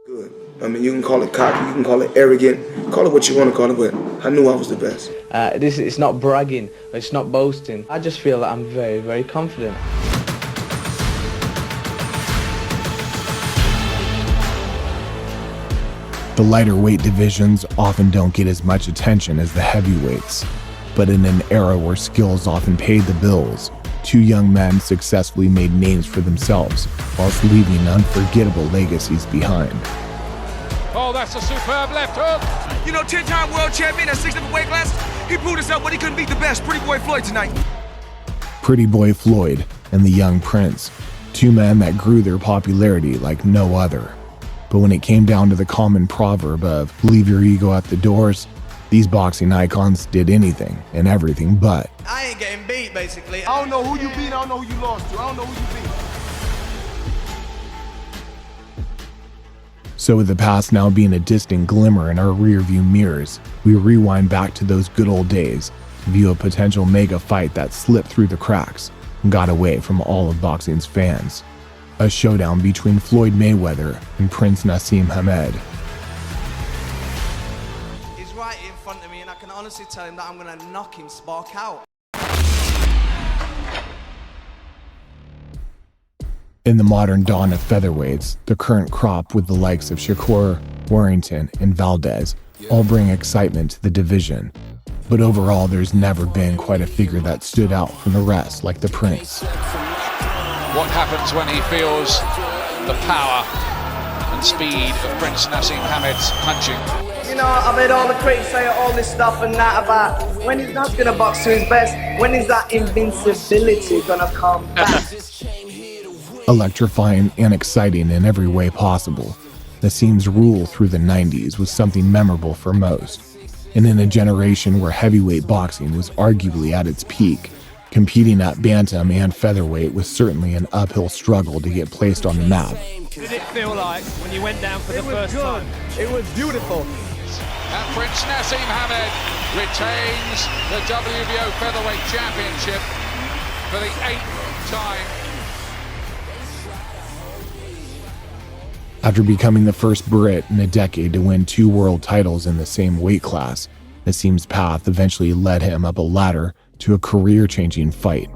Good. I mean, you can call it cocky, you can call it arrogant, call it what you want to call it, but I knew I was the best. It's not bragging, it's not boasting. I just feel that I'm very, very confident. The lighter weight divisions often don't get as much attention as the heavyweights, but in an era where skills often paid the bills, two young men successfully made names for themselves whilst leaving unforgettable legacies behind. Oh, that's a superb left hook. You know, 10-time world champion at 6 different weight classes. He proved himself, but he couldn't beat the best. Pretty boy Floyd tonight. Pretty boy Floyd and the young Prince, two men that grew their popularity like no other. But when it came down to the common proverb of leave your ego at the doors, these boxing icons did anything and everything but. I ain't getting beat, basically. I don't know who you beat, I don't know who you lost to. I don't know who you beat. So with the past now being a distant glimmer in our rearview mirrors, we rewind back to those good old days to view a potential mega fight that slipped through the cracks and got away from all of boxing's fans. A showdown between Floyd Mayweather and Prince Naseem Hamed. He's right in front of me, and I can honestly tell him that I'm gonna knock him spark out. In the modern dawn of featherweights, the current crop with the likes of Shakur, Warrington, and Valdez all bring excitement to the division. But overall, there's never been quite a figure that stood out from the rest like the Prince. What happens when he feels the power and speed of Prince Naseem Hamed's punching? You know, I've heard all the critics say all this stuff and that about when he's not gonna box to his best, when is that invincibility gonna come back? Electrifying and exciting in every way possible, Naseem's rule through the 90s was something memorable for most. And in a generation where heavyweight boxing was arguably at its peak, competing at bantam and featherweight was certainly an uphill struggle to get placed on the map. Did it feel like when you went down for the first time? It was beautiful. And Prince Naseem Hamed retains the WBO Featherweight Championship for the 8th time. After becoming the first Brit in a decade to win 2 world titles in the same weight class, Naseem's path eventually led him up a ladder to a career-changing fight,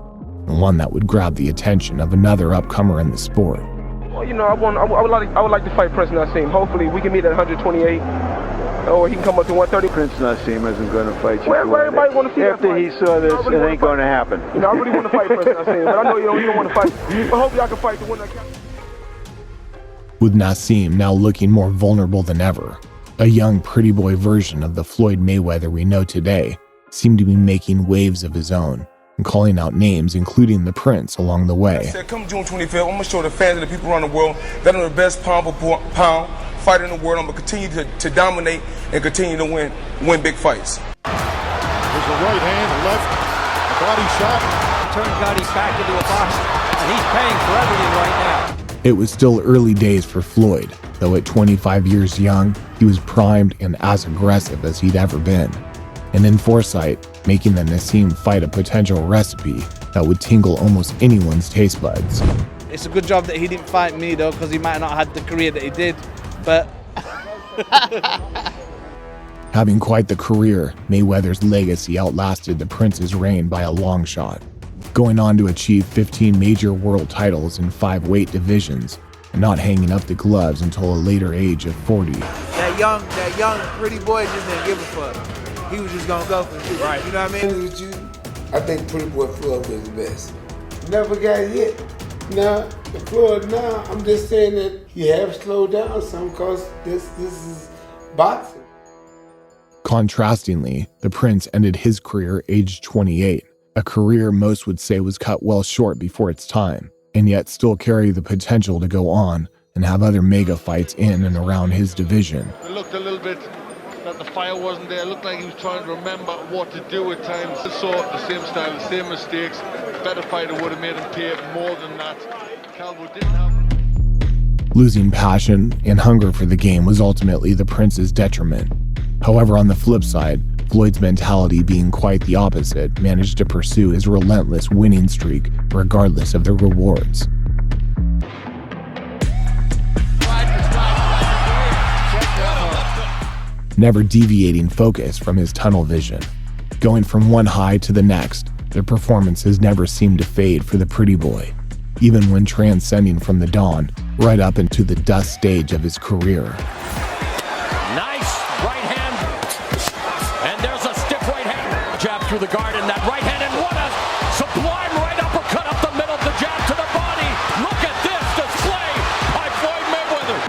and one that would grab the attention of another upcomer in the sport. Well, you know, I would like to fight Prince Naseem. Hopefully, we can meet at 128, or he can come up to 130. Prince Naseem isn't going to fight you. Well, everybody want to see after that he saw this, really it ain't going to happen. You know, I really want to fight Prince Naseem, but I know you don't want to fight. But hopefully, I can fight the winner. With Naseem now looking more vulnerable than ever, a young pretty boy version of the Floyd Mayweather we know today seemed to be making waves of his own and calling out names, including the Prince, along the way. I said, come June 25th, I'm going to show the fans and the people around the world that I'm the best pound for pound fighter in the world. I'm going to continue to dominate and continue to win big fights. There's a right hand, a left, a body shot. Turned Gotti back into a box, and he's paying for everything right now. It was still early days for Floyd, though at 25 years young, he was primed and as aggressive as he'd ever been. And in foresight, making the Naseem fight a potential recipe that would tingle almost anyone's taste buds. It's a good job that he didn't fight me though, because he might not have had the career that he did, but... Having quite the career, Mayweather's legacy outlasted the Prince's reign by a long shot, going on to achieve 15 major world titles in 5 weight divisions, and not hanging up the gloves until a later age of 40. That young pretty boy just didn't give a fuck. He was just gonna go for it. Right. You know what I mean? With you, I think Pretty Boy Floyd was the best. Never got hit. Now, the Floyd now, I'm just saying that he have slowed down some because this is boxing. Contrastingly, the Prince ended his career aged 28, a career most would say was cut well short before its time, and yet still carry the potential to go on and have other mega fights in and around his division. It looked a little bit that the fire wasn't there. It looked like he was trying to remember what to do at times. He saw the same style, the same mistakes. Better fighter would have made him pay more than that. Calvo didn't have... Losing passion and hunger for the game was ultimately the Prince's detriment. However, on the flip side, Floyd's mentality, being quite the opposite, managed to pursue his relentless winning streak regardless of the rewards. never deviating focus from his tunnel vision. Going from one high to the next, their performances never seemed to fade for the pretty boy, even when transcending from the dawn right up into the dust stage of his career. Nice right hand, and there's a stiff right hand. Jab through the guard, and that right hand, and what a sublime right uppercut up the middle, the jab to the body. Look at this display by Floyd Mayweather.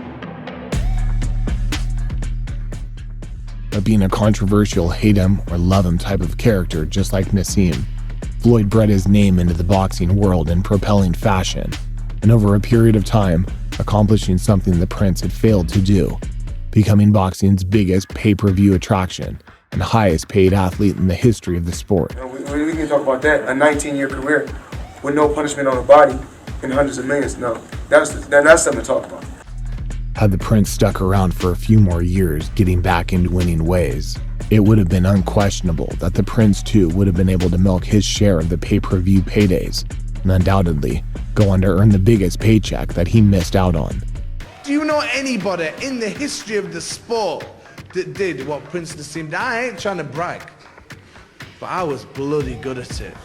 But being a controversial hate him or love him type of character just like Naseem, Floyd bred his name into the boxing world in propelling fashion, and over a period of time, accomplishing something the Prince had failed to do, becoming boxing's biggest pay-per-view attraction and highest paid athlete in the history of the sport. We can talk about that. A 19-year career with no punishment on the body and hundreds of millions. No, that's something to talk about. Had the Prince stuck around for a few more years getting back into winning ways, it would have been unquestionable that the Prince too would have been able to milk his share of the pay-per-view paydays and undoubtedly go on to earn the biggest paycheck that he missed out on. Do you know anybody in the history of the sport that did what Prince Naseem did? I ain't trying to brag, but I was bloody good at it.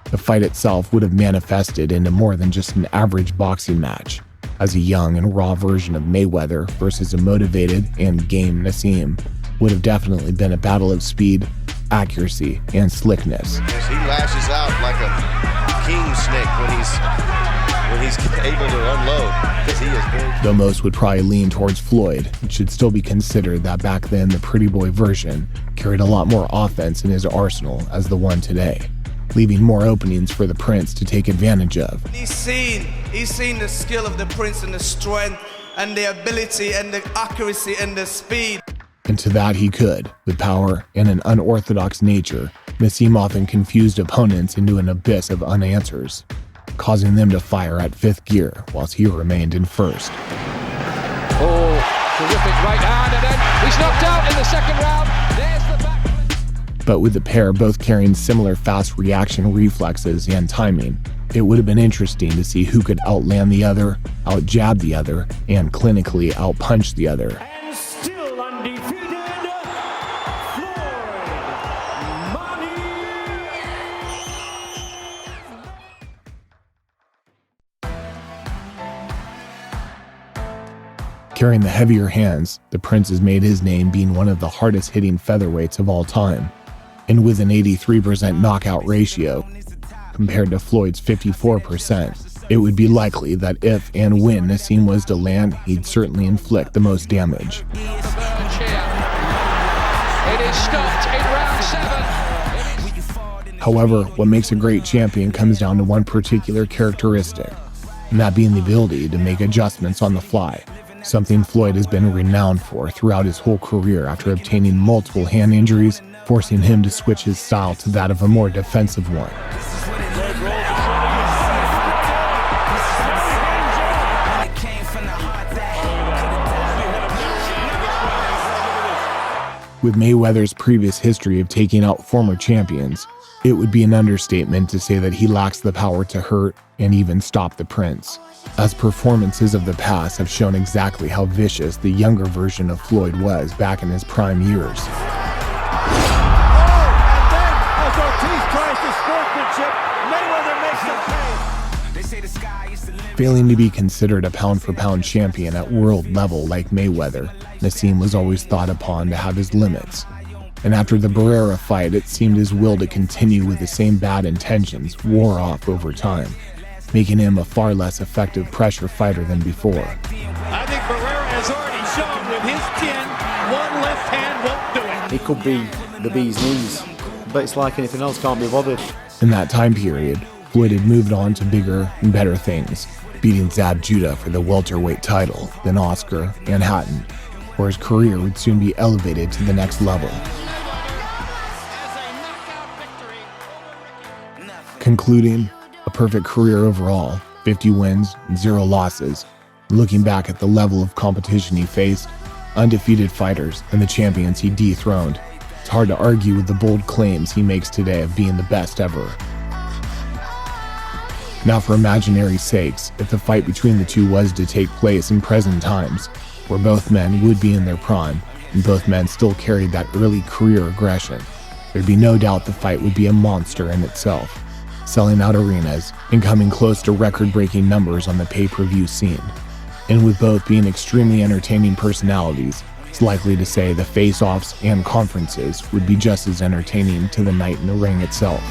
The fight itself would have manifested into more than just an average boxing match, as a young and raw version of Mayweather versus a motivated and game Naseem would have definitely been a battle of speed, accuracy, and slickness. He lashes out like a king snake when he's able to unload, because he is very... Though most would probably lean towards Floyd, it should still be considered that back then the pretty boy version carried a lot more offense in his arsenal as the one today, leaving more openings for the Prince to take advantage of. He's seen the skill of the Prince and the strength and the ability and the accuracy and the speed. And to that he could, with power and an unorthodox nature. Naseem often confused opponents into an abyss of unanswers, causing them to fire at fifth gear whilst he remained in first. Oh, terrific right hand, and then he's knocked out in the second round. There's the back. But with the pair both carrying similar fast reaction reflexes and timing, it would have been interesting to see who could outland the other, outjab the other, and clinically outpunch the other. And still undefeated, Carrying the heavier hands, the Prince has made his name being one of the hardest hitting featherweights of all time, and with an 83% knockout ratio, compared to Floyd's 54%, it would be likely that if and when Naseem was to land, he'd certainly inflict the most damage. It is stopped in round 7. However, what makes a great champion comes down to one particular characteristic, and that being the ability to make adjustments on the fly, something Floyd has been renowned for throughout his whole career after obtaining multiple hand injuries, forcing him to switch his style to that of a more defensive one. With Mayweather's previous history of taking out former champions, it would be an understatement to say that he lacks the power to hurt and even stop the Prince, as performances of the past have shown exactly how vicious the younger version of Floyd was back in his prime years. Failing to be considered a pound-for-pound champion at world level like Mayweather, Naseem was always thought upon to have his limits. And after the Barrera fight, it seemed his will to continue with the same bad intentions wore off over time, making him a far less effective pressure fighter than before. I think Barrera has already shown with his chin, one left hand won't do it. It could be the bee's knees, but it's like anything else, can't be bothered. In that time period, Floyd had moved on to bigger and better things, beating Zab Judah for the welterweight title, then Oscar and Hatton, where his career would soon be elevated to the next level. Concluding, a perfect career overall, 50 wins and 0 losses. Looking back at the level of competition he faced, undefeated fighters, and the champions he dethroned, it's hard to argue with the bold claims he makes today of being the best ever. Now, for imaginary sakes, if the fight between the two was to take place in present times, where both men would be in their prime, and both men still carried that early career aggression, there'd be no doubt the fight would be a monster in itself, selling out arenas and coming close to record-breaking numbers on the pay-per-view scene. And with both being extremely entertaining personalities, it's likely to say the face-offs and conferences would be just as entertaining to the night in the ring itself.